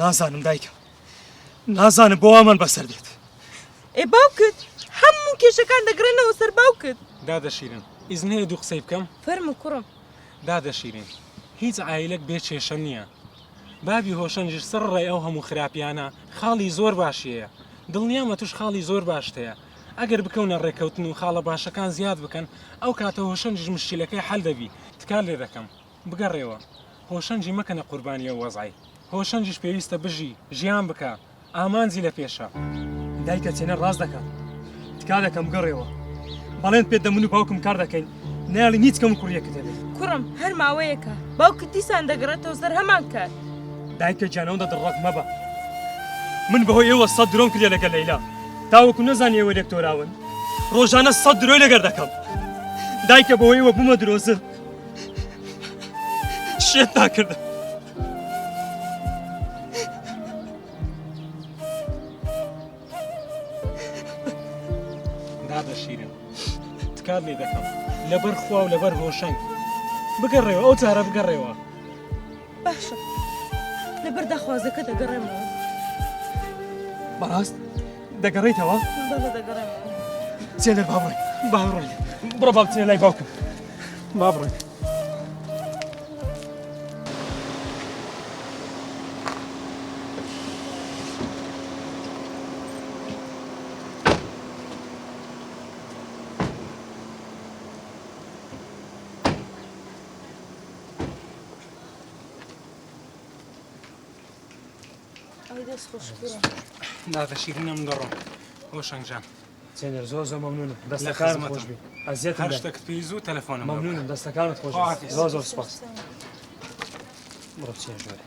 نازانم دایکە نازانم بۆ وامان بەسەر دێت ئێ باوکت هەموو کێشەکان دەگرێنەوە سەر باوکت دادە شیرین ئیزن هەیە دوو قسەی بکەم فەرموو کوڕم دادە شیرین هیچ عایلەک بێ کێشە نییە بابی هۆشەنجش سەر ڕێ ئەو هەموو خراپیانە خاڵی زۆر باشیەیە دڵنیامە توش خاڵی زۆر باشتەیە ئەگەر بکەونە ڕێکەوتن و خاڵە باشەکان زیاد بکەن ئەو کاتە هۆشەنجش مشکلەکەی حەل دەبی تکار لێ دەکەم بگەڕێەوە هۆشەنجی مەکەنە قوربانیە وەزعی هۆشەنجش پێویستە بژی ژیان بکە ئامانجی لە پێشە دایکە چێنە ڕاست دەکەم تکا دەکەم گەڕێەوە بەڵێن پێ دەمون و باوکم کار دەکەین ناڵی نیچ کەم کوڕیەکە دەبێت کوڕم هەر ماوەیەکە باوکت دیسان دەگەڕێتەوە سەر هەمان کار دایکە جانەوەندە دڕات مەبە من بەهۆی ئێوە 100 درۆم کردێ لەگەڵ لەیلا تاوەکو نەزانی ئێوە دەکتۆراون ڕۆژانە 100 درۆی لەگەر دەکەم دایکە بەهۆی ئێوە بوومە درۆزر شێت ناکردم دادە شیرین تکار لێ دەکەم لەبەر خوا و لەبەر هۆشەنگ بگەڕێەوە ئەو جارە بگەڕێەوە باشە لەبەر داخوازەکە دەگەڕێمەوە بەڕاست دەگەڕێیتەوە بەڵێ دەگەڕێمەوە چێنەر باڕۆی باڕۆی بڕۆ با بچێنە لای باوکم با بڕۆی ئەوی دەست خۆش کوڕم دادە شیرینە من دەڕۆم هۆشەنگ جان چێنەر زۆر زۆر مەمنونم دەستەکانت خۆش بێ ئەزیەت هەر شتێکت پێی زوو تەلەفۆنم مەمنونم دەستەکانت خۆش بێ زۆر زۆر سپاس بڕۆ بچێنە ژوورێ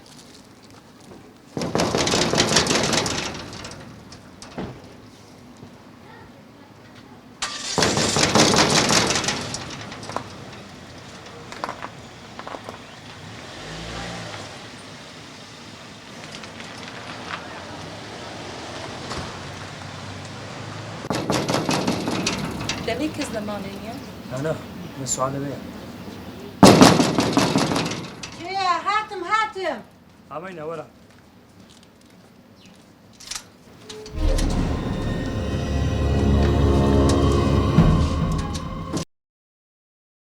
دەبێ کەس لە ماڵێ نییە ئەنا من سوعادە بێ هاتم ئەمەینە وەرە